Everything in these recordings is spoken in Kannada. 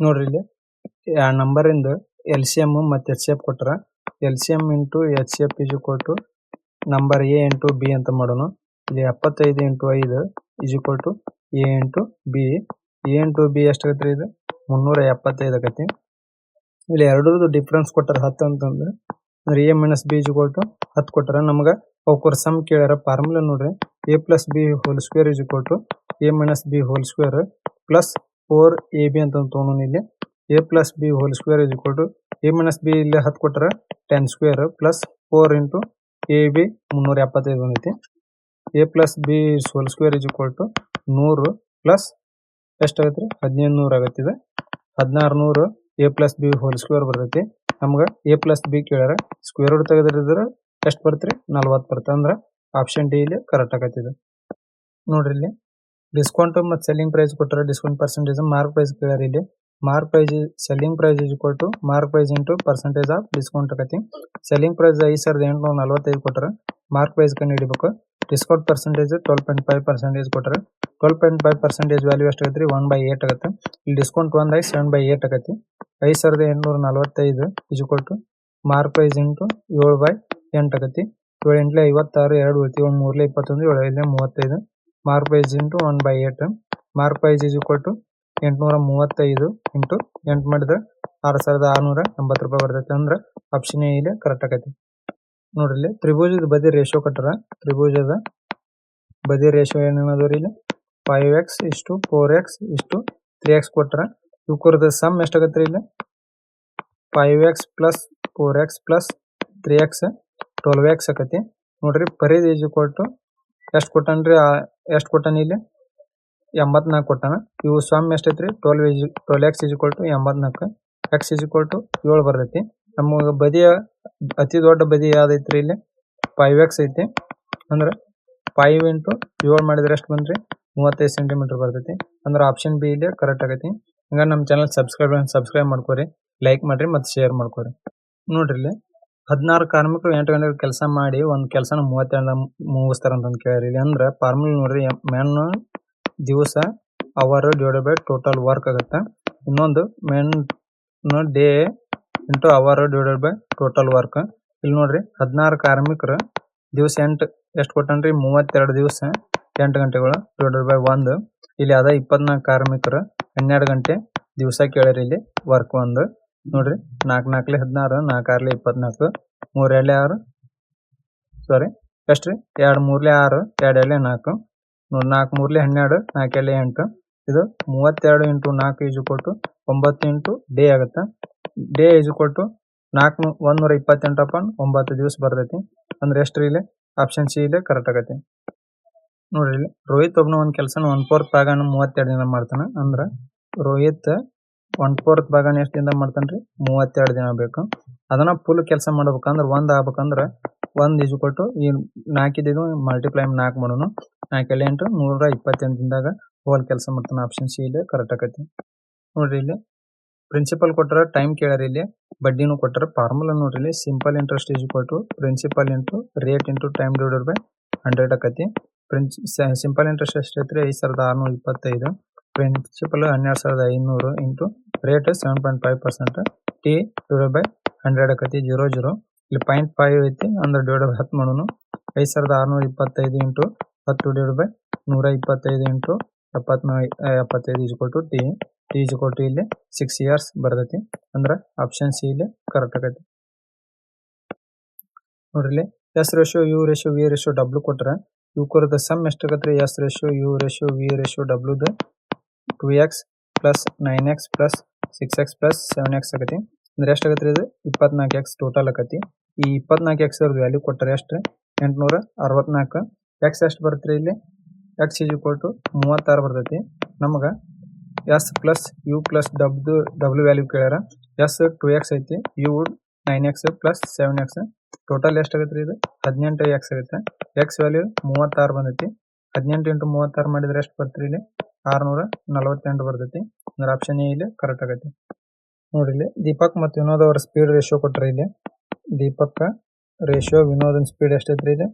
ನೋಡ್ರಿ ಇಲ್ಲಿ ನಂಬರ್ ಇಂದ LCM ಮತ್ತು HCF ಕೊಟ್ಟರ LCM into HCF is equal to number A into B ಅಂತ ಮಾಡೋಣ. ಇಲ್ಲಿ 75 into 5 is equal to A into B. A into B ಎಷ್ಟಾಗತ್ತೆ ಇದು 375 ಆಗತ್ತೆ. ಇಲ್ಲಿ ಎರಡರದ್ದು ಡಿಫ್ರೆನ್ಸ್ ಕೊಟ್ಟಾರ 10 ಅಂತಂದ್ರೆ ಅಂದ್ರೆ A minus B is equal to 10 ಕೊಟ್ಟಾರ. ನಮ್ಗೆ ಅವಕ್ಕರ ಸಮ್ ಕೇಳ್ಯಾರ. ಫಾರ್ಮುಲಾ ನೋಡ್ರಿ A plus B whole square is equal to A minus B whole square plus 4AB ಅಂತ ತೊಗೊಂಡು ಇಲ್ಲಿ A plus B whole square is equal to A minus B ಇಲ್ಲಿ 10 ಕೊಟ್ಟಾರ 10 ಸ್ಕ್ವೇರ್ ಪ್ಲಸ್ 4 ಇಂಟು AB 375 ಬಂದೈತಿ. A plus B whole square is equal to 100 plus ಎಷ್ಟಾಗತ್ತೆ 1500 ಆಗತ್ತೆ. ಇದು 1600 A plus B whole square ಬರ್ತೈತಿ. ನಮ್ಗೆ A ಪ್ಲಸ್ B ಕೇಳ್ಯಾರ. ಸ್ಕ್ವೇರ್ ರೂಟ್ ತೆಗೆದ್ರೆ ಎಷ್ಟು ಬರ್ತ್ರಿ 40 ಬರುತ್ತೆ. ಅಂದ್ರೆ ಆಪ್ಷನ್ ಡಿ ಇಲ್ಲಿ ಕರೆಕ್ಟ್ ಆಗತ್ತೆ. ಇದು ನೋಡ್ರಿ ಇಲ್ಲಿ ಡಿಸ್ಕೌಂಟ್ ಮತ್ತು ಸೆಲ್ಲಿಂಗ್ ಪ್ರೈಸ್ ಕೊಟ್ಟರೆ ಡಿಸ್ಕೌಂಟ್ ಪರ್ಸೆಂಟೇಜ್ ಮಾರ್ಕ್ ಪ್ರೈಸ್ ಕೇಳ್ಯಾರ. ಇಲ್ಲಿ mark price selling price is equal to mark price into percentage of discount ಆಗತ್ತೆ. ಸೆಲ್ಲಿಂಗ್ ಪ್ರೈಸ್ 5845 ಕೊಟ್ಟರೆ ಮಾರ್ಕ್ ಪ್ರೈಸ್ ಕಂಡು ಹಿಡಿಬೇಕು. ಡಿಸ್ಕೌಂಟ್ ಪರ್ಸೆಂಟೇಜ್ 12.5% ಕೊಟ್ಟರೆ 12.5% ವ್ಯಾಲ್ಯೂ ಎಷ್ಟಾಗತ್ತೆ 1/8 ಆಗುತ್ತೆ. ಇಲ್ಲಿ ಡಿಸ್ಕೌಂಟ್ 1 ಆಗಿ 7/8 ಆಗತ್ತೆ. 5845 is equal to mark price into 7/8 ಆಗತ್ತೆ. 7 8 56 2 ಉಳಿತಿ 1 3 21 7 35 mark price into 1/8. Mark price is equal to 835 into 8 ಮಾಡಿದ್ರೆ 6680 ರೂಪಾಯಿ ಬರ್ತೈತೆ. ಅಂದ್ರೆ ಆಪ್ಷನ್ ಎ ಇಲ್ಲಿ ಕರೆಕ್ಟ್ ಆಗತ್ತೆ. ನೋಡ್ರಿ ಇಲ್ಲಿ ತ್ರಿಭುಜದ ಬದಿ ರೇಷಿಯೋ ಕೊಟ್ಟರ. ತ್ರಿಭುಜದ ಬದಿ ರೇಷಿಯೋ ಏನೇನದವ್ರಿ ಇಲ್ಲಿ 5x ಇಷ್ಟು 4x ಇಷ್ಟು 3x ಕೊಟ್ಟರ. ಇವಕ್ಕರದ ಸಮ್ ಎಷ್ಟಾಗತ್ತೆ ಇಲ್ಲಿ 5x plus 4x plus 3x 12x ಆಗತ್ತೆ. ನೋಡ್ರಿ ಪರಿಧಿ ಇಸ್ ಈಕ್ವಲ್ ಟು ಎಷ್ಟು ಕೊಟ್ಟನ್ರಿ ಎಷ್ಟು ಕೊಟ್ಟಾನ ಇಲ್ಲಿ 84 ಕೊಟ್ಟಾನ. ಇವು ಸಮ್ ಎಷ್ಟೈತ್ರಿ 12x is equal to 84 x is equal to 7 ಬರ್ತೈತಿ. ನಮಗೆ ಬದಿಯ ಅತಿ ದೊಡ್ಡ ಬದಿ ಯಾವ್ದೈತ್ರಿ ಇಲ್ಲಿ 5x ಐತಿ. ಅಂದ್ರೆ 5 ಇಂಟು 7 ಮಾಡಿದ್ರೆ ಎಷ್ಟು ಬಂದ್ರಿ 35 ಸೆಂಟಿಮೀಟರ್ ಬರ್ತೈತಿ. ಅಂದ್ರೆ ಆಪ್ಷನ್ ಬಿ ಇಲ್ಲಿ ಕರೆಕ್ಟ್ ಆಗೈತಿ. ಹಂಗ ನಮ್ಮ ಚಾನಲ್ ಸಬ್ಸ್ಕ್ರೈಬ್ ಮಾಡ್ಕೋರಿ, ಲೈಕ್ ಮಾಡ್ರಿ ಮತ್ತು ಶೇರ್ ಮಾಡ್ಕೋರಿ. ನೋಡ್ರಿ ಇಲ್ಲಿ 16 ಕಾರ್ಮಿಕರು 8 ಗಂಟೆಗೆ ಕೆಲಸ ಮಾಡಿ ಒಂದು ಕೆಲಸನ 32 ಮುಗಿಸ್ತಾರಂತ ಕೇಳ್ರಿ. ಇಲ್ಲಿ ಅಂದ್ರೆ ಫಾರ್ಮುಲಾ ನೋಡ್ರಿ ಮೆನ್ ದಿವಸ hour divided by total work ಆಗುತ್ತೆ. ಇನ್ನೊಂದು men day into hour divided by total work. ಇಲ್ಲಿ ನೋಡ್ರಿ 16 ಕಾರ್ಮಿಕರು ದಿವಸ 8 ಎಷ್ಟು ಕೊಟ್ಟನ್ರಿ 32 ದಿವಸ 8 ಗಂಟೆಗಳು ಡಿವೈಡೆಡ್ ಬೈ 1. ಇಲ್ಲಿ ಅದ 24 ಕಾರ್ಮಿಕರು 12 ಗಂಟೆ ದಿವಸ ಕೇಳ್ರಿ. ಇಲ್ಲಿ ವರ್ಕ್ ಒಂದು ನೋಡ್ರಿ 4 4 16 4 6 24 3 2 6 ಸಾರಿ ಎಷ್ಟ್ರಿ 2 3 6 2 2 4 ನೋಡಿ 4 3 12 4 2 8 ಇದು 32 into 4 is equal to 9 into D ಆಗುತ್ತೆ. D is equal to 4 128 upon 9 ದಿವಸ ಬರ್ತೈತಿ. ಅಂದ್ರೆ ಎಷ್ಟ್ರಿ ಇಲ್ಲಿ ಆಪ್ಷನ್ ಸಿ ಇಲ್ಲಿ ಕರೆಕ್ಟ್ ಆಗತ್ತೆ. ನೋಡ್ರಿ ಇಲ್ಲಿ ರೋಹಿತ್ ಒಬ್ಬನ ಒಂದು ಕೆಲಸನ 1/4 ಭಾಗನ 32 ದಿನ ಮಾಡ್ತಾನ. ಅಂದ್ರೆ ರೋಹಿತ್ 1/4 ಭಾಗನ ಎಷ್ಟು ದಿನ ಮಾಡ್ತಾನ್ರಿ 32 ದಿನ ಬೇಕು. ಅದನ್ನ ಫುಲ್ ಕೆಲಸ ಮಾಡ್ಬೇಕಂದ್ರೆ 1 ಆಗ್ಬೇಕಂದ್ರೆ 1 ಇಸ್ ಈಕ್ವಲ್ ಟು ಈ 4 ಇದ್ದು ಮಲ್ಟಿಪ್ಲೈ 4 ಮಾಡೋಣ. 4 8 128 ದಿನದಾಗ ಹೋಲ್ ಕೆಲಸ ಮಾಡ್ತಾನೆ. ಆಪ್ಷನ್ ಸಿ ಇಲ್ಲಿ ಕರೆಕ್ಟ್ ಆಗತ್ತೆ. ನೋಡ್ರಿ ಇಲ್ಲಿ ಪ್ರಿನ್ಸಿಪಲ್ ಕೊಟ್ಟರೆ ಟೈಮ್ ಕೇಳ್ಯಾರ. ಇಲ್ಲಿ ಬಡ್ಡಿನೂ ಕೊಟ್ಟರೆ. ಫಾರ್ಮುಲಾ ನೋಡ್ರಿ ಇಲ್ಲಿ simple interest is equal to principal into rate into time divided by 100 ಆಕತಿ. ಸಿಂಪಲ್ ಇಂಟ್ರೆಸ್ಟ್ ಎಷ್ಟೈತ್ರಿ 5625. Principal 12500 into rate 7.5%. T divided by 100 ಆಕತಿ 0 0. ಇಲ್ಲಿ 0.5 ಐತಿ ಅಂದ್ರೆ ಡಿವೈಡೆಡ್ ಬೈ 10 ಮಾಡೋಣ. 5625 into 10 divided by 125 into 75 is equal to T. T is equal to ಇಲ್ಲಿ 6 ಇಯರ್ಸ್ ಬರ್ತೈತಿ. ಅಂದ್ರೆ ಆಪ್ಷನ್ ಸಿ ಇಲ್ಲಿ ಕರೆಕ್ಟ್ ಆಗೈತಿ. ನೋಡ್ರಿ ಇಲ್ಲಿ S ratio U ratio V ratio W ಕೊಟ್ಟರೆ ಇವಕ್ಕರದ ಸಮ್ ಎಷ್ಟಾಗತ್ತೆ S ratio U ratio V ratio ಡಬ್ಲ್ಯೂದ 2x plus 9x plus 6x plus 7x ಆಗತಿ. ಅಂದ್ರೆ ಎಷ್ಟಾಗತ್ತೆ ಇದು 24x ಟೋಟಲ್ ಆಕತಿ. ಈ 24x ವ್ಯಾಲ್ಯೂ ಕೊಟ್ಟರೆ ಎಷ್ಟು 864. ಎಕ್ಸ್ ಎಷ್ಟು ಬರುತ್ತೆ ಇಲ್ಲಿ ಎಕ್ಸ್ ಇಸ್ ಈಕ್ವಲ್ ಟು 36 ಬರ್ತೈತಿ. ನಮಗೆ S plus U plus W value ಕೇಳ್ಯಾರ. ಎಸ್ 2x ಐತಿ, you 9x plus 7x total ಎಷ್ಟಾಗತ್ತೆ ಇದು 18x ಆಗುತ್ತೆ. ಎಕ್ಸ್ ವ್ಯಾಲ್ಯೂ 36 ಬಂದೈತಿ. 18 ಇಂಟು 36 ಮಾಡಿದ್ರೆ ಎಷ್ಟು ಬರ್ತೀರಿ ಇಲ್ಲಿ 648 ಬರ್ತೈತಿ. ಅಂದ್ರೆ ಆಪ್ಷನ್ ಎ ಇಲ್ಲಿ ಕರೆಕ್ಟ್ ಆಗೈತಿ. ನೋಡ್ರಿ ಇಲ್ಲಿ ದೀಪಕ್ ಮತ್ತು ವಿನೋದ್ ಅವರ ಸ್ಪೀಡ್ ರೇಷಿಯೋ ಕೊಟ್ಟರೆ ಇಲ್ಲಿ ದೀಪಕ್ ರೇಷಿಯೋ ವಿನೋದನ್ ಸ್ಪೀಡ್ ಎಷ್ಟೈತ್ರಿ ಇಲ್ಲಿ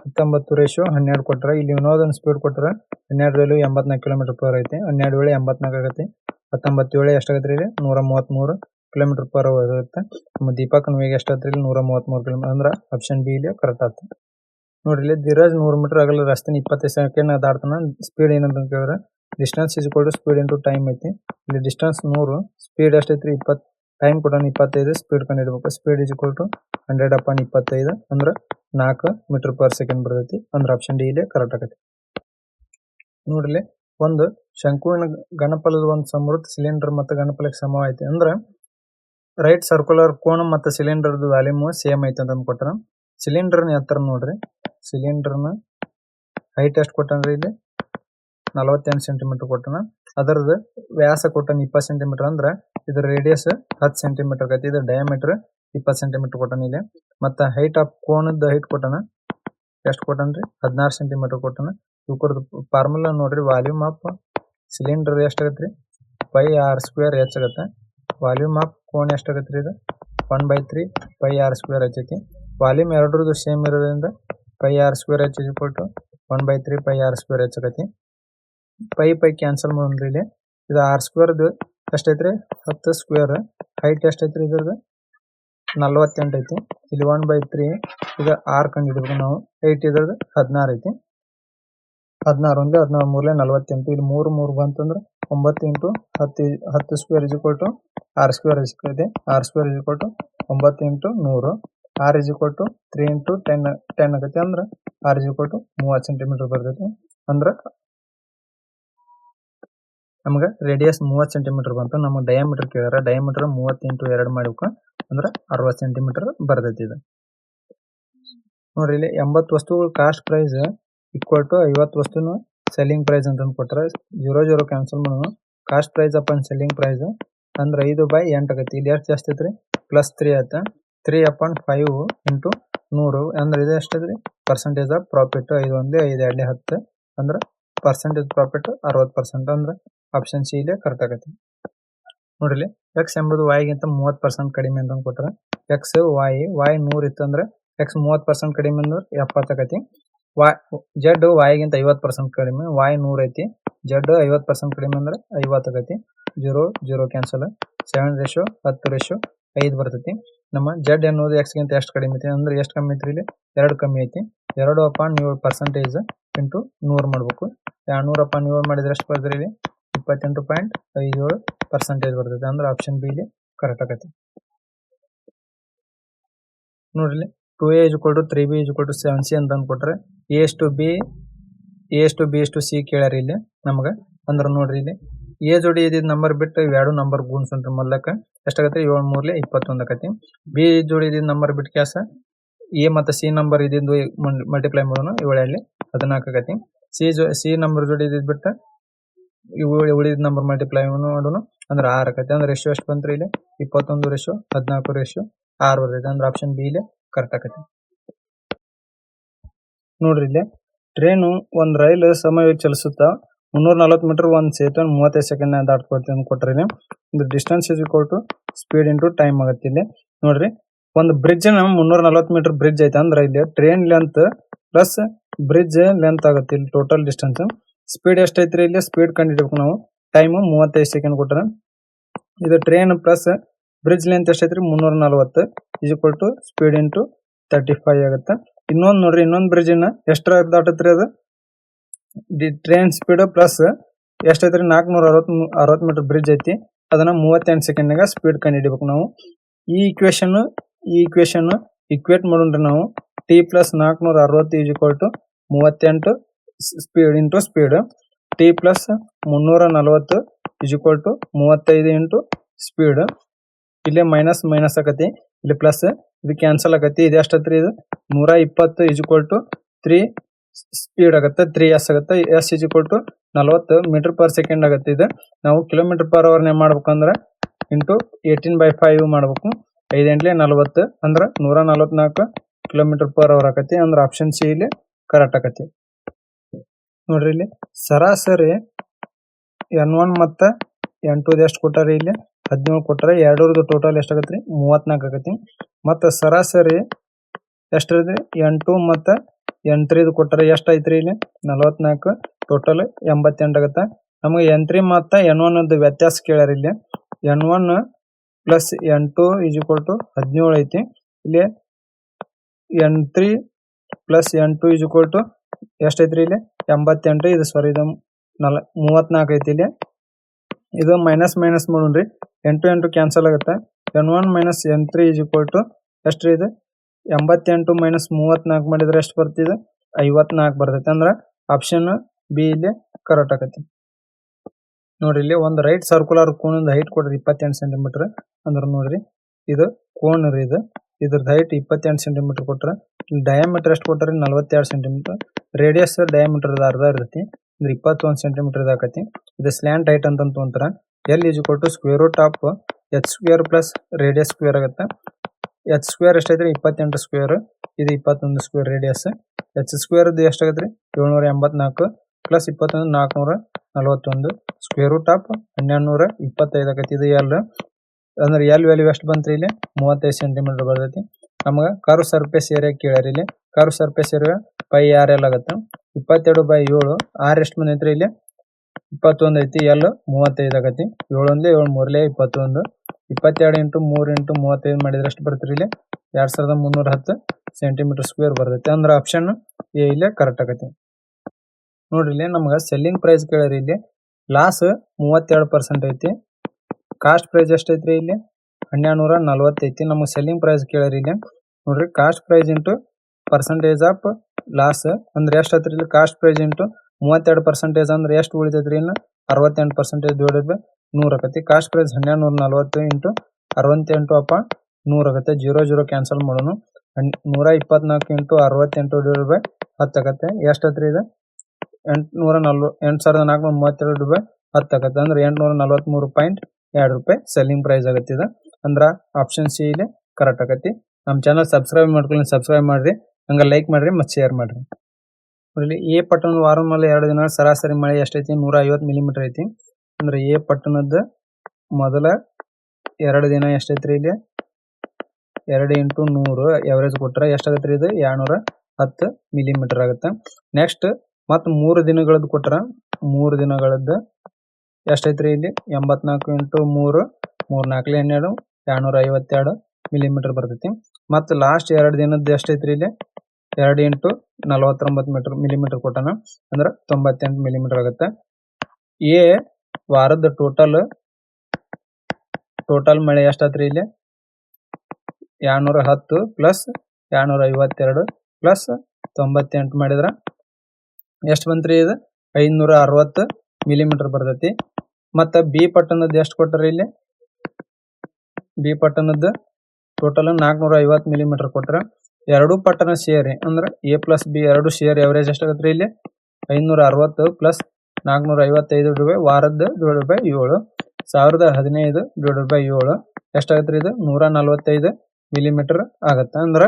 19:12 ಕೊಟ್ಟರೆ ಇಲ್ಲಿ ವಿನೋದನ ಸ್ಪೀಡ್ ಕೊಟ್ಟರೆ 12 ವ್ಯಾಲ್ಯೂ 84 km/h ಐತಿ. 12 ವೇಳೆ 84 ಆಗತ್ತೆ. 19 ವೇಳೆ ಎಷ್ಟಾಗತ್ತೆ ರೀ 133 km/h ಆಗುತ್ತೆ. ನಮ್ಮ ದೀಪಕನ ವೇಗ ಎಷ್ಟಾಗತ್ತೆ ಇಲ್ಲಿ 133 km ಅಂದ್ರೆ ಆಪ್ಷನ್ ಬಿ ಇಲ್ಲಿ ಕರೆಕ್ಟ್ ಆಗುತ್ತೆ. ನೋಡ್ರಿ ಇಲ್ಲಿ ಧೀರಜ್ 100 ಮೀಟರ್ ಆಗಲ್ಲ ರಸ್ತೆನ 25 ಸೆಕೆಂಡ್ ದಾಟ್ತಾನ. ಸ್ಪೀಡ್ ಏನಂತ ಕೇಳಿದ್ರೆ distance is equal to speed into time ಐತಿ. ಇಲ್ಲಿ ಡಿಸ್ಟೆನ್ಸ್ 100, ಸ್ಪೀಡ್ ಎಷ್ಟೈತ್ರಿ 20, ಟೈಮ್ ಕೂಡ 25, ಸ್ಪೀಡ್ ಕಂಡು ಹಿಡಬೇಕು. ಸ್ಪೀಡ್ ಇಸ್ ಈಕ್ವಲ್ ಟು 100/25 ಅಂದ್ರೆ 4 ಮೀಟರ್/ಸೆಕೆಂಡ್ ಬರ್ತೈತಿ. ಅಂದ್ರೆ ಆಪ್ಷನ್ ಡಿ ಇಲ್ಲಿ ಕರೆಕ್ಟ್ ಆಗತ್ತೆ. ನೋಡ್ರಿ ಒಂದು ಶಂಕುವಿನ ಘನಫಲದ ಒಂದು ಸಮೃದ್ಧ ಸಿಲಿಂಡರ್ ಮತ್ತು ಘನಫಲಕ್ಕೆ ಸಮವಾಯ್ತು ಅಂದ್ರೆ ರೈಟ್ ಸರ್ಕ್ಯುಲರ್ ಕೋನ ಮತ್ತು ಸಿಲಿಂಡರ್ದು ವ್ಯಾಲ್ಯೂಮ್ ಸೇಮ್ ಐತೆ ಅಂತ ಕೊಟ್ಟಾರ. ಸಿಲಿಂಡರ್ನ ಎತ್ತರ ನೋಡ್ರಿ, ಸಿಲಿಂಡರ್ನ ಹೈಟ್ ಎಷ್ಟು ಕೊಟ್ಟನ್ರಿ ಇಲ್ಲಿ 48 ಸೆಂಟಿಮೀಟರ್ ಕೊಟ್ಟನ. ಅದರದ್ದು ವ್ಯಾಸ ಕೊಟ್ಟನ 20 ಸೆಂಟಿಮೀಟರ್ ಅಂದ್ರೆ ಇದ್ರ ರೇಡಿಯಸ್ 10 ಸೆಂಟಿಮೀಟರ್ ಆಗತ್ತೆ. ಇದು ಡಯಾಮೀಟರ್ 20 ಸೆಂಟಿಮೀಟರ್ ಕೊಟ್ಟನ ಇಲ್ಲಿ. ಮತ್ತು ಹೈಟ್ ಆಫ್ ಕೋನದ ಹೈಟ್ ಕೊಟ್ಟನ ಎಷ್ಟು ಕೊಟ್ಟನ್ರಿ 16 ಸೆಂಟಿಮೀಟರ್ ಕೊಟ್ಟನ. ಇವ್ರದ್ದು ಫಾರ್ಮುಲಾ ನೋಡ್ರಿ, ವಾಲ್ಯೂಮ್ ಆಫ್ ಸಿಲಿಂಡರ್ ಎಷ್ಟಾಗತ್ತೆ ರೀ πr²h ಆಗತ್ತೆ. ವಾಲ್ಯೂಮ್ ಆಫ್ ಕೋನ್ ಎಷ್ಟಾಗತ್ತೆ ರೀ ಇದು 1/3 πr²h ಐತಿ. ವಾಲ್ಯೂಮ್ ಎರಡರದ್ದು ಸೇಮ್ ಇರೋದ್ರಿಂದ πr²h = 1/3 πr²h ಆಗತ್ತೆ. ಪೈ ಕ್ಯಾನ್ಸಲ್ ಮಾಡೋಣ್ರಿ ಇಲ್ಲಿ. ಇದು r² ಎಷ್ಟೈತ್ರಿ 10 ಸ್ಕ್ವೇರ್. ಹೈಟ್ ಎಷ್ಟೈತ್ರಿ ಇದ್ರದ್ದು 48 ಐತಿ. ಇಲ್ಲಿ 1/3 ಈಗ r ಕಂಡು ಹಿಡಿಬೇಕು ನಾವು. 8 ಇದ್ರದ್ದು 16 ಐತಿ. 16 1 16 3 48. ಇಲ್ಲಿ 3 3 ಬಂತಂದ್ರೆ 9 × 10 ಸ್ಕ್ವೇರ್ = r² ಸಿಗ್ತೈತಿ. r² = 9 × 100. r = 3 × 10 ಆಗತ್ತೆ. ಅಂದ್ರೆ r = 30 ಸೆಂಟಿಮೀಟರ್ ಬರ್ತೈತಿ. ಅಂದ್ರೆ ನಮ್ಗೆ ರೇಡಿಯಸ್ 30 ಸೆಂಟಿಮೀಟರ್ ಬಂತು. ನಮಗೆ ಡಯಾಮೀಟರ್ ಕೇಳ್ಯಾರ. ಡಯಾಮೀಟರ್ 30 × 2 ಮಾಡ್ಬೇಕು ಅಂದ್ರೆ 60 ಸೆಂಟಿಮೀಟರ್ ಬರ್ತೈತಿ ಇದು. ನೋಡ್ರಿ ಇಲ್ಲಿ 80 ವಸ್ತುಗಳ ಕಾಸ್ಟ್ ಪ್ರೈಸ್ ಈಕ್ವಲ್ ಟು 50 ವಸ್ತುನ ಸೆಲ್ಲಿಂಗ್ ಪ್ರೈಸ್ ಅಂತ ಕೊಟ್ಟರೆ 0 ಕ್ಯಾನ್ಸಲ್ ಮಾಡೋಣ. Cost price upon selling price ಅಂದ್ರೆ 5/8 ಆಗತ್ತೆ. ಇಲ್ಲಿ ಎಷ್ಟು ಜಾಸ್ತಿ ಐತ್ರಿ +3 ಆಯ್ತು. 3/5 × 100 ಅಂದ್ರೆ ಇದು ಎಷ್ಟೈತ್ರಿ ಪರ್ಸೆಂಟೇಜ್ ಆಫ್ ಪ್ರಾಫಿಟ್. 5 1 5 2 10 ಅಂದ್ರೆ ಪರ್ಸೆಂಟೇಜ್ ಪ್ರಾಫಿಟ್ 60% ಅಂದ್ರೆ ಆಪ್ಷನ್ ಸಿ ಇಲ್ಲಿ ಕರೆಕ್ಟ್ ಆಗತ್ತೆ. ನೋಡ್ರಿ ಎಕ್ಸ್ ಎಂಬುದು y ಗಿಂತ 30% ಕಡಿಮೆ ಅಂತ ಕೊಟ್ಟರೆ ಎಕ್ಸ್ y 100 ಇತ್ತು ಅಂದ್ರೆ ಎಕ್ಸ್ 30% ಕಡಿಮೆ ಅಂದ್ರೆ 70 ಆಗತ್ತೆ. ಜೆಡ್ y ಗಿಂತ 50% ಕಡಿಮೆ, y 100 ಐತಿ. ಜೆಡ್ 50% ಕಡಿಮೆ ಅಂದ್ರೆ 50 ಆಗತ್ತೆ. 0 0 ಕ್ಯಾನ್ಸಲ್. 7:10:5 ಬರ್ತೈತಿ. ನಮ್ಮ ಜೆಡ್ ಎನ್ನುವುದು ಎಕ್ಸ್ ಗಿಂತ ಎಷ್ಟು ಕಡಿಮೆ ಐತಿ ಅಂದ್ರೆ ಎಷ್ಟು ಕಮ್ಮಿ ಐತ್ರಿ ಇಲ್ಲಿ 2 ಕಮ್ಮಿ ಐತಿ. 2/7% ಇಂಟು 100 ಮಾಡ್ಬೇಕು. 200/7 ಮಾಡಿದ್ರೆ ಎಷ್ಟು ಬರ್ತದೆ ಇಲ್ಲಿ 28.57% ಬರ್ತೈತಿ. ಅಂದ್ರೆ ಆಪ್ಷನ್ ಬಿ ಇಲ್ಲಿ ಕರೆಕ್ಟ್ ಆಗತ್ತೆ. ನೋಡ್ರಿ 2a = 3b = 7c ಅಂತ ಕೊಟ್ರೆ a:b:c ಕೇಳ್ಯಾರ ಇಲ್ಲಿ ನಮ್ಗೆ. ಅಂದ್ರೆ ನೋಡ್ರಿ ಇಲ್ಲಿ ಎ ಜೋಡಿ ಇದ್ದಿದ್ದು ನಂಬರ್ ಬಿಟ್ಟು ಇವೆರಡು ನಂಬರ್ ಗುಣಿಸೋಣ್ರಿ. ಮೊದಲಕ್ಕೆ ಎಷ್ಟಾಗತ್ತೆ 7 3 21 ಆಗತ್ತೆ. ಬಿ ಜೋಡಿ ಇದ್ದಿದ್ದು ನಂಬರ್ ಬಿಟ್ಟು ಕ್ಯಾಸ ಎ ಮತ್ತು ಸಿ ನಂಬರ್ ಇದ್ದಿದ್ದು ಮಲ್ಟಿಪ್ಲೈ ಮಾಡೋಣ. 7 14 ಆಗತ್ತೆ. ಸಿ ನಂಬರ್ ಜೋಡಿ ಇದ್ದಿದ್ದು ಬಿಟ್ಟು ಉಳಿದ ನಂಬರ್ ಮಲ್ಟಿಪ್ಲೈ ಮಾಡೋಣ ಅಂದ್ರೆ 6 ಆಗತ್ತೆ. ಅಂದ್ರೆ ರೇಷಿಯೋ ಎಷ್ಟು ಬಂತ್ರಿ ಇಲ್ಲಿ 21:14:6 ಬರ್ತೈತೆ. ಅಂದ್ರೆ ಆಪ್ಷನ್ ಬಿ ಇಲ್ಲಿ ಕರೆಕ್ಟ್ ಆಗತ್ತೆ. ನೋಡ್ರಿ ಇಲ್ಲಿ ಟ್ರೈನು ಒಂದು ರೈಲು ಸಮಯವಾಗಿ ಚಲಿಸುತ್ತಾ 340 ಮೀಟರ್ ಒಂದು ಸೇತುವೆ 35 ಸೆಕೆಂಡ್ ದಾಟ್ಕೊಳ್ತೀವಿ ಅಂತ ಕೊಟ್ಟರೆ ಇದು distance is equal to speed into time ಆಗತ್ತೆ. ಇಲ್ಲಿ ನೋಡ್ರಿ ಒಂದು ಬ್ರಿಡ್ಜ್ 340 ಮೀಟರ್ ಬ್ರಿಡ್ಜ್ ಐತೆ ಅಂದ್ರೆ ಇಲ್ಲಿ train length plus bridge length ಆಗುತ್ತೆ. ಇಲ್ಲಿ ಟೋಟಲ್ ಡಿಸ್ಟೆನ್ಸ್. ಸ್ಪೀಡ್ ಎಷ್ಟೈತ್ರಿ ಇಲ್ಲಿ ಸ್ಪೀಡ್ ಕಂಡು ಹಿಡಬೇಕು ನಾವು. ಟೈಮು 35 ಸೆಕೆಂಡ್ ಕೊಟ್ಟರೆ ಇದು ಟ್ರೈನ್ ಪ್ಲಸ್ ಬ್ರಿಡ್ಜ್ ಲೆಂತ್ ಎಷ್ಟೈತ್ರಿ 340 is equal to speed into 35 ಆಗುತ್ತೆ. ಇನ್ನೊಂದು ನೋಡ್ರಿ ಇನ್ನೊಂದು ಬ್ರಿಡ್ಜಿನ ಎಷ್ಟರ ದಾಟತ್ರಿ ಅದು ಟ್ರೈನ್ ಸ್ಪೀಡ್ ಪ್ಲಸ್ ಎಷ್ಟೈತ್ರಿ 460 ಮೀಟರ್ ಬ್ರಿಡ್ಜ್ ಐತಿ. ಅದನ್ನ 38 ಸೆಕೆಂಡ್ನಾಗ ಸ್ಪೀಡ್ ಕಂಡು ಹಿಡಿಬೇಕು ನಾವು. ಈ ಈಕ್ವೇಶನ್ ಇಕ್ವೇಟ್ ಮಾಡೋಣ್ರಿ ನಾವು. T plus 460 is equal to 38 speed into speed. T plus 340 is equal to 35 into speed. ಇಲ್ಲಿ ಮೈನಸ್ ಆಗತಿ, ಇಲ್ಲಿ ಪ್ಲಸ್, ಇದು ಕ್ಯಾನ್ಸಲ್ ಆಗತಿ. ಇದು ಎಷ್ಟತ್ರಿ ಇದು 120 ಇಸ್ ಈಕ್ವಲ್ ಟು 3 ಸ್ಪೀಡ್ ಆಗುತ್ತೆ. 3s ಆಗುತ್ತೆ. s ಇಸ್ ಈಕ್ವಲ್ ಟು 40 ಮೀಟರ್/ಸೆಕೆಂಡ್ ಆಗುತ್ತೆ. ಇದು ನಾವು km/h ಮಾಡ್ಬೇಕಂದ್ರೆ ಇಂಟು 18/5 ಮಾಡ್ಬೇಕು. 5 8 40 ಅಂದ್ರೆ 144 km/h ಆಕತಿ. ಅಂದ್ರೆ ಆಪ್ಷನ್ ಸಿ ಇಲ್ಲಿ ಕರೆಕ್ಟ್ ಆಕತಿ. ನೋಡ್ರಿ ಇಲ್ಲಿ ಸರಾಸರಿ N1 ಮತ್ತು N2 ಎಷ್ಟು ಕೊಟ್ಟಾರಿ ಇಲ್ಲಿ 17 ಕೊಟ್ಟಾರೆ. ಎರಡರದ್ದು ಟೋಟಲ್ ಎಷ್ಟಾಗತ್ರಿ 34 ಆಗತಿ. ಮತ್ತು ಸರಾಸರಿ ಎಷ್ಟಿದೆ N2 ಮತ್ತು N3 ಕೊಟ್ಟರೆ ಎಷ್ಟು ಐತ್ರಿ ಇಲ್ಲಿ 44 ಟೋಟಲ್ 88 ಆಗುತ್ತೆ. ನಮಗೆ N3 ಮತ್ತು N1 ದ ವ್ಯತ್ಯಾಸ ಕೇಳ್ಯಾರ ಇಲ್ಲಿ. N1 plus N2 is equal to 17 ಐತಿ. ಇಲ್ಲಿ N3 plus N2 is equal to ಎಷ್ಟು ಐತ್ರಿ ಇಲ್ಲಿ 88. ಇದು ಸಾರಿ ಇದು 34 ಐತಿ. ಇಲ್ಲಿ ಇದು ಮೈನಸ್ ಮಾಡೋಣ್ರಿ. N2 ಕ್ಯಾನ್ಸಲ್ ಆಗುತ್ತೆ. N1 minus N3 is equal to ಎಷ್ಟು ಇದು 88 ಮೈನಸ್ 34 ಮಾಡಿದ್ರೆ ಎಷ್ಟು ಬರ್ತಿದೆ 54 ಬರ್ತೈತೆ. ಅಂದ್ರೆ ಆಪ್ಷನ್ ಬಿ ಇಲ್ಲಿ ಕರೆಕ್ಟ್ ಆಗತ್ತೆ ನೋಡ್ರಿ. ಇಲ್ಲಿ ಒಂದು ರೈಟ್ ಸರ್ಕ್ಯುಲರ್ ಕೋನದ ಹೈಟ್ ಕೊಡ್ರಿ 28 ಸೆಂಟಿಮೀಟರ್. ಅಂದ್ರೆ ನೋಡ್ರಿ ಇದು ಕೋನ್ ರೀ. ಇದ್ರದ್ದು ಹೈಟ್ 28 ಸೆಂಟಿಮೀಟರ್ ಕೊಟ್ರೆ ಡಯಾಮೀಟರ್ ಎಷ್ಟು ಕೊಟ್ರಿ 42 ಸೆಂಟಿಮೀಟರ್. ರೇಡಿಯಸ್ ಡಯಾಮೀಟರ್ ಅರ್ಧ ಇರ್ತೈತಿ. ಅಂದ್ರೆ 21 ಸೆಂಟಿಮೀಟರ್ ಆಕತಿ. ಇದು ಸ್ಲ್ಯಾಂಟ್ ಹೈಟ್ ಅಂತ ಅಂತಾರ. L is equal to square root of h square plus radius square ಆಗುತ್ತೆ. h ಸ್ಕ್ವೇರ್ ಎಷ್ಟೈತ್ರಿ 28 ಸ್ಕ್ವೇರ್. ಇದು 21 ಸ್ಕ್ವೇರ್ ರೇಡಿಯಸ್. h ಸ್ಕ್ವೇರ್ ಎಷ್ಟಾಗತ್ರಿ 784 ಪ್ಲಸ್ 21 441 ಸ್ಕ್ವೇರ್ ರೂಟ್ ಆಫ್ 1225 ಆಗತ್ತೆ. ಇದು ಎಲ್ ಅಂದ್ರೆ ಎಲ್ ವ್ಯಾಲ್ಯೂ ಎಷ್ಟು ಬಂತ್ರಿ ಇಲ್ಲಿ 35 ಸೆಂಟಿಮೀಟರ್ ಬರ್ತೈತಿ. ನಮಗೆ ಕರ್ವ್ ಸರ್ಫೇಸ್ ಏರಿಯಾ ಕೇಳ್ಯಾರ. ಇಲ್ಲಿ curve surface area pi R L ಆಗುತ್ತೆ. 22/7 ಆರ್ ಎಷ್ಟು ಬಂದೈತ್ರಿ ಇಲ್ಲಿ 21 ಐತಿ. ಎಲ್ 35 ಆಗತಿ. 7 1 7 3 21 22 ಇಂಟು 3 ಇಂಟು 35 ಮಾಡಿದ್ರೆ ಎಷ್ಟು ಬರ್ತೀರಿ ಇಲ್ಲಿ 2310 ಸೆಂಟಿಮೀಟರ್ ಸ್ಕ್ವೇರ್ ಬರ್ತೈತಿ. ಅಂದ್ರೆ ಆಪ್ಷನ್ ಎ ಇಲ್ಲೇ ಕರೆಕ್ಟ್ ಆಗತಿ ನೋಡ್ರಿ. ಇಲ್ಲಿ ನಮ್ಗೆ ಸೆಲ್ಲಿಂಗ್ ಪ್ರೈಸ್ ಕೇಳ್ಯಾರ. ಇಲ್ಲಿ ಲಾಸ್ 32% ಐತಿ. ಕಾಸ್ಟ್ ಪ್ರೈಸ್ ಎಷ್ಟೈತ್ರಿ ಇಲ್ಲಿ 1240 ಐತಿ. ನಮಗೆ ಸೆಲ್ಲಿಂಗ್ ಪ್ರೈಸ್ ಕೇಳ್ಯಾರ. ಇಲ್ಲಿ ನೋಡ್ರಿ cost price into percentage of loss ಅಂದ್ರೆ ಎಷ್ಟು ಐತ್ರಿ ಇಲ್ಲಿ ಕಾಸ್ಟ್ ಪ್ರೈಸ್ ಇಂಟು 32% ಅಂದ್ರೆ ಎಷ್ಟು ಉಳಿತೈತ್ರಿ ಇನ್ನು 68% ಡಿವೈಡೆಡ್ ಬೈ 100 ಆಗತ್ತೆ. ಕಾಸ್ಟ್ ಪ್ರೈಸ್ 1240 ಇಂಟು 68 ಅಪ್ಪ 100 ಆಗತ್ತೆ. 0 0 ಕ್ಯಾನ್ಸಲ್ ಮಾಡೋಣ. 124 ಇಂಟು 68 ಡಿವೈಡೆಡ್ ಬೈ 10 ಆಗತ್ತೆ. ಎಷ್ಟು ಐತ್ರಿ ಇದು 8432 ಬೈ 10 ಆಗತ್ತೆ. ಅಂದ್ರೆ 843.2 ರೂಪಾಯಿ ಸೆಲ್ಲಿಂಗ್ ಪ್ರೈಸ್ ಆಗತ್ತೆ. ಇದು ಅಂದ್ರೆ ಆಪ್ಷನ್ ಸಿ ಇಲ್ಲಿ ಕರೆಕ್ಟ್ ಆಗತ್ತೆ. ನಮ್ಮ ಚಾನಲ್ ಸಬ್ಸ್ಕ್ರೈಬ್ ಮಾಡ್ಕೊಳ್ಳಿ, ಸಬ್ಸ್ಕ್ರೈಬ್ ಮಾಡ್ರಿ, ಹಂಗೆ ಲೈಕ್ ಮಾಡ್ರಿ ಮತ್ತು ಶೇರ್ ಮಾಡ್ರಿ. ಇಲ್ಲಿ ಎ ಪಟ್ಟಣದ ವಾರದ ಮೇಲೆ 2 ದಿನ ಸರಾಸರಿ ಮಳೆ ಎಷ್ಟೈತಿ 150 ಮಿಲಿಮೀಟರ್ ಐತಿ. ಅಂದ್ರೆ ಎ ಪಟ್ಟಣದ ಮೊದಲ 2 ದಿನ ಎಷ್ಟೈತ್ರಿ ಇಲ್ಲಿ 2 ಇಂಟು 100 ಎವರೇಜ್ ಕೊಟ್ರೆ ಎಷ್ಟಾಗತ್ರಿ ಇದು 210 ಮಿಲಿಮೀಟರ್ ಆಗುತ್ತೆ. ನೆಕ್ಸ್ಟ್ ಮತ್ತು 3 ದಿನಗಳದ್ದು ಕೊಟ್ರ 3 ದಿನಗಳದ್ದು ಎಷ್ಟೈತ್ರಿ ಇಲ್ಲಿ 84 ಇಂಟು 3 3 4 12 252 ಮಿಲಿಮೀಟರ್ ಬರ್ತೈತಿ. ಮತ್ತು ಲಾಸ್ಟ್ 2 ದಿನದ್ದು ಎಷ್ಟೈತ್ರಿ ಇಲ್ಲಿ 2 ಇಂಟು 49 ಮಿಲಿಮೀಟರ್ ಕೊಟ್ಟನ ಅಂದ್ರೆ 98 ಮಿಲಿಮೀಟರ್ ಆಗುತ್ತೆ. ಎ ವಾರದ ಟೋಟಲ್ ಮಳೆ ಎಷ್ಟಾತ್ರಿ ಇಲ್ಲಿ 210 ಪ್ಲಸ್ 252 ಪ್ಲಸ್ 98 ಮಾಡಿದ್ರೆ ಎಷ್ಟು ಬಂತ್ರಿ ಇದು 560 ಮಿಲಿಮೀಟರ್ ಬರ್ತೈತಿ. ಮತ್ತು ಬಿ ಪಟ್ಟಣದ್ದು ಎಷ್ಟು ಕೊಟ್ಟರಿ ಇಲ್ಲಿ ಬಿ ಪಟ್ಟಣದ್ದು ಟೋಟಲ್ 450 ಮಿಲಿಮೀಟರ್ ಕೊಟ್ರೆ ಎರಡು ಪಟ್ಟಣ ಸೇರಿ ಅಂದ್ರೆ ಎ ಪ್ಲಸ್ ಬಿ ಎರಡು ಸೇರಿ ಎವರೇಜ್ ಎಷ್ಟಾಗತ್ರಿ ಇಲ್ಲಿ 560 ಪ್ಲಸ್ 455 ಡಿವೈಡ್ ವಾರದ್ದು ಡಿವೈಡ್ ಬೈ 7 1015 ಡಿವೈಡ್ ಬೈ 7 ಎಷ್ಟಾಗತ್ರಿ ಇದು 145 ಮಿಲಿಮೀಟರ್ ಆಗತ್ತೆ. ಅಂದ್ರೆ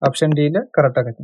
ಆಪ್ಷನ್ ಡಿ ಇಲ್ಲಿ ಕರೆಕ್ಟ್ ಆಗತ್ತೆ.